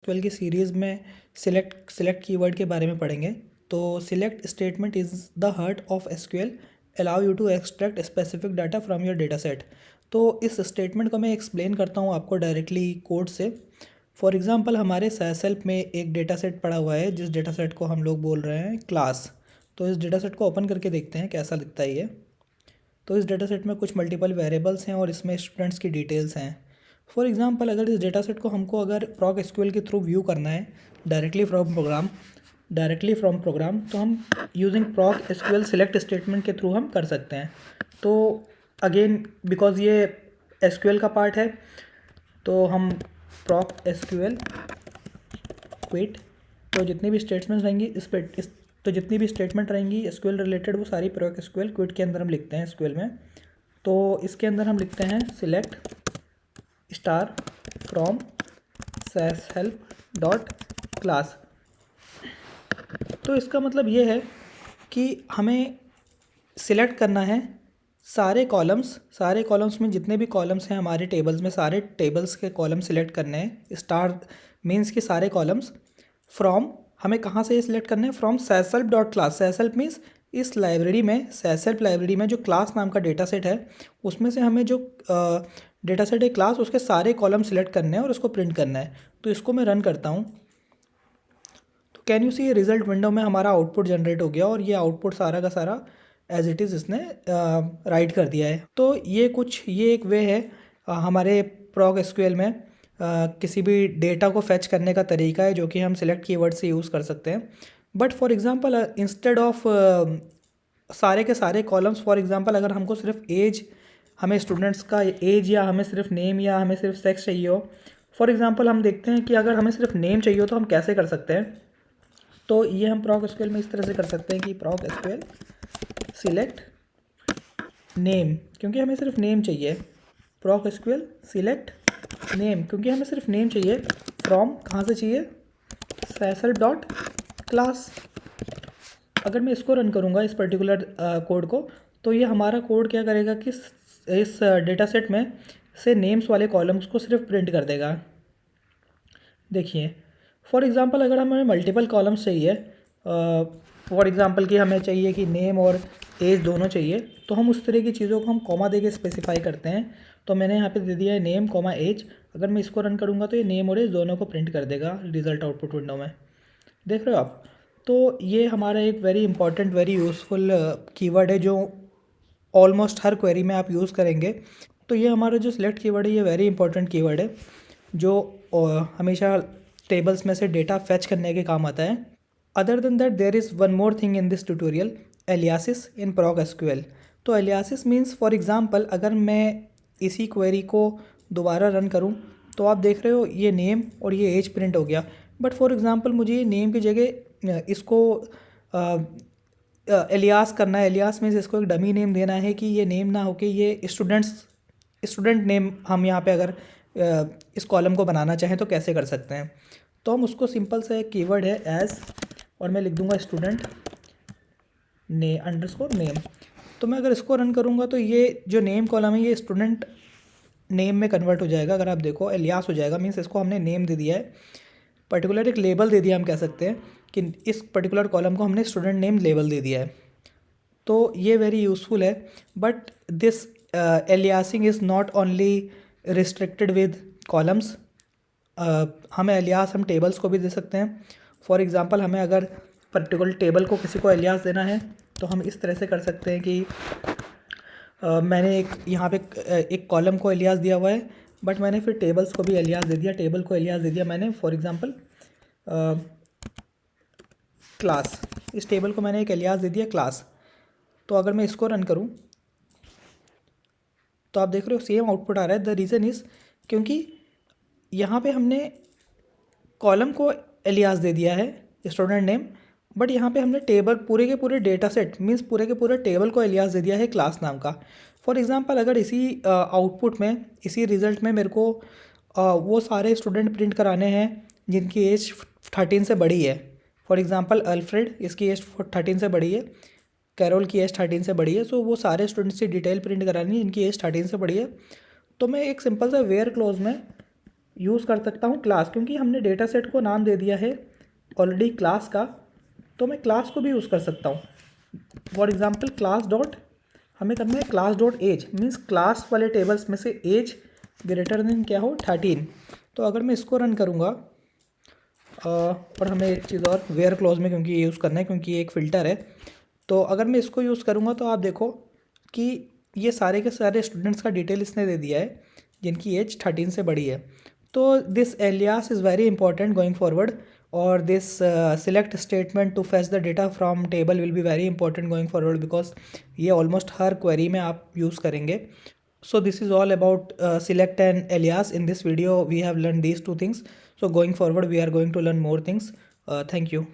Twelve की series में select keyword के बारे में पढ़ेंगे। तो select statement is the heart of SQL, allow you to extract specific data from your data set. तो इस स्टेटमेंट को मैं एक्सप्लेन करता हूँ आपको डायरेक्टली कोड से। फॉर एग्जांपल हमारे सेल्फ में एक डेटा सेट पड़ा हुआ है, जिस डेटा सेट को हम लोग बोल रहे हैं क्लास। तो इस डेटा सेट को ओपन करके देखते हैं कैसा दिखता है ये। तो इस डेटा सेट में कुछ मल्टीपल वेरिएबल्स हैं और इसमें स्टूडेंट्स की डिटेल्स हैं। फॉर एग्जांपल अगर इस डेटा सेट को हमको अगर प्रॉक एसक्यूएल के थ्रू व्यू करना है डायरेक्टली फ्रॉम प्रोग्राम, तो हम यूजिंग प्रॉक एसक्यूएल सिलेक्ट स्टेटमेंट के थ्रू हम कर सकते हैं। तो अगेन बिकॉज ये एसक्यूएल का पार्ट है, तो हम प्रॉक एसक्यूएल क्विट, तो जितनी भी स्टेटमेंट्स रहेंगी तो जितनी भी स्टेटमेंट रहेंगी एसक्यूएल रिलेटेड, वो सारी प्रॉक एसक्यूएल क्विट के अंदर हम लिखते हैं एसक्यूएल में। तो इसके अंदर हम लिखते हैं select star from SAS help dot class. तो इसका मतलब ये है कि हमें सिलेक्ट करना है सारे कॉलम्स में जितने भी कॉलम्स हैं हमारे टेबल्स में, सारे टेबल्स के कॉलम सिलेक्ट करने हैं। स्टार मीन्स कि सारे कॉलम्स फ्रॉम, हमें कहाँ से ये सिलेक्ट करने हैं, from SAS help dot class. SAS help means इस लाइब्रेरी में, सैस हेल्प लाइब्रेरी में जो क्लास नाम का डेटा सेट है, उसमें से हमें जो डेटा सेट है क्लास, उसके सारे कॉलम सिलेक्ट करने हैं और उसको प्रिंट करना है। तो इसको मैं रन करता हूँ। तो कैन यू सी ये रिजल्ट विंडो में हमारा आउटपुट जनरेट हो गया और ये आउटपुट सारा का सारा एज इट इज़ इसने राइट कर दिया है। तो ये एक वे है हमारे प्रॉक एसक्यूएल में किसी भी डेटा को फैच करने का तरीका है, जो कि हम सिलेक्ट कीवर्ड से यूज़ कर सकते हैं। But for example instead of सारे के सारे कॉलम्स, फॉर एग्जांपल अगर हमको सिर्फ एज, हमें स्टूडेंट्स का एज, या हमें सिर्फ नेम, या हमें सिर्फ सेक्स चाहिए हो। फॉर एग्जांपल हम देखते हैं कि अगर हमें सिर्फ नेम चाहिए हो तो हम कैसे कर सकते हैं। तो ये हम प्रॉक एसक्यूएल में इस तरह से कर सकते हैं कि प्रॉक एसक्यूएल सिलेक्ट नेम, क्योंकि हमें सिर्फ नेम चाहिए। प्रॉक एसक्यूएल सिलेक्ट नेम, क्योंकि हमें सिर्फ नेम चाहिए। फ्रॉम कहाँ से चाहिए, सैसल डॉट क्लास। अगर मैं इसको रन करूँगा इस पर्टिकुलर कोड को, तो ये हमारा कोड क्या करेगा कि इस डेटा सेट में से नेम्स वाले कॉलम्स को सिर्फ प्रिंट कर देगा। देखिए फॉर एग्ज़ाम्पल अगर हमें मल्टीपल कॉलम्स चाहिए, फॉर एग्ज़ाम्पल कि हमें चाहिए कि नेम और एज दोनों चाहिए, तो हम उस तरह की चीज़ों को हम कॉमा दे के स्पेसिफाई करते हैं। तो मैंने यहाँ पे दे दिया है नेम कॉमा एज। अगर मैं इसको रन करूँगा तो ये नेम और एज दोनों को प्रिंट कर देगा रिजल्ट आउटपुट विंडो में। देख रहे हो आप। तो ये हमारा एक very important, very useful keyword है, जो ऑलमोस्ट हर क्वेरी में आप यूज़ करेंगे। तो ये हमारा जो सिलेक्ट कीवर्ड है, ये वेरी इंपॉर्टेंट कीवर्ड है, जो हमेशा टेबल्स में से डेटा फैच करने के काम आता है। Other than that there is one more thing in this tutorial, aliases in proc SQL. तो एलियासिस मीन्स फॉर एग्जांपल अगर मैं इसी क्वेरी को दोबारा रन करूं, तो आप देख रहे हो ये नेम और ये एज प्रिंट हो गया। बट फॉर एग्जांपल मुझे ये नेम की जगह इसको एलियास करना है। एलियास मीन्स इसको एक डमी नेम देना है कि ये नेम ना होके ये स्टूडेंट नेम हम यहाँ पे अगर इस कॉलम को बनाना चाहें तो कैसे कर सकते हैं। तो हम उसको सिंपल सा एक कीवर्ड है एज, और मैं लिख दूंगा स्टूडेंट ने अंडरस्कोर नेम। तो मैं अगर इसको रन करूँगा तो ये जो नेम कॉलम है ये स्टूडेंट नेम में कन्वर्ट हो जाएगा। अगर आप देखो एलियास हो जाएगा, मीन्स इसको हमने नेम दे दिया है, पर्टिकुलर एक लेबल दे दिया। हम कह सकते हैं कि इस पर्टिकुलर कॉलम को हमने स्टूडेंट नेम लेबल दे दिया है। तो ये वेरी यूज़फुल है। But this aliasing is not only restricted with columns. हमें एलियास हम टेबल्स को भी दे सकते हैं। फॉर एग्ज़ाम्पल हमें अगर पर्टिकुलर टेबल को किसी को एलियास देना है, तो हम इस तरह से कर सकते हैं कि मैंने यहाँ पे एक कॉलम को एलियास दिया हुआ है, बट मैंने फिर टेबल्स को भी एलियास दे दिया, टेबल को एलियास दे दिया मैंने। फॉर एग्ज़ाम्पल क्लास, इस टेबल को मैंने एक एलियास दे दिया क्लास। तो अगर मैं इसको रन करूँ तो आप देख रहे हो सेम आउटपुट आ रहा है। द रीज़न इज़ क्योंकि यहाँ पे हमने कॉलम को एलियास दे दिया है स्टूडेंट नेम, बट यहाँ पे हमने टेबल पूरे के पूरे डेटा सेट मीन्स पूरे के पूरे टेबल को एलियास दे दिया है क्लास नाम का। फॉर एग्जांपल अगर इसी आउटपुट में, इसी रिज़ल्ट में मेरे को वो सारे स्टूडेंट प्रिंट कराने हैं जिनकी एज 13 से बड़ी है। फॉर एग्जांपल अल्फ्रेड, इसकी एज 13 से बड़ी है, कैरोल की एज 13 से बड़ी है। सो वो सारे स्टूडेंट्स की डिटेल प्रिंट करानी है जिनकी एज 13 से बड़ी है। तो मैं एक सिंपल सा वेयर क्लोज में यूज़ कर सकता हूँ क्लास, क्योंकि हमने डेटा सेट को नाम दे दिया है ऑलरेडी क्लास का, तो मैं क्लास को भी यूज़ कर सकता हूँ। फॉर एग्जांपल क्लास डॉट, हमें करना है class dot age, means class वाले टेबल्स में से एज ग्रेटर देन क्या हो 13। तो अगर मैं इसको रन करूँगा और हमें एक चीज़ और वेयर क्लॉज में क्योंकि ये यूज़ करना है क्योंकि ये एक फ़िल्टर है, तो अगर मैं इसको यूज़ करूँगा तो आप देखो कि ये सारे के सारे स्टूडेंट्स का डिटेल इसने दे दिया है जिनकी एज 13 से बड़ी है। तो this alias is very important going forward, और this select statement to fetch the data from table will be very important going forward, because ये ऑलमोस्ट हर क्वेरी में आप यूज़ करेंगे। So this is all about select and alias. In this video we have learned these two things, so going forward we are going to learn more things. Thank you.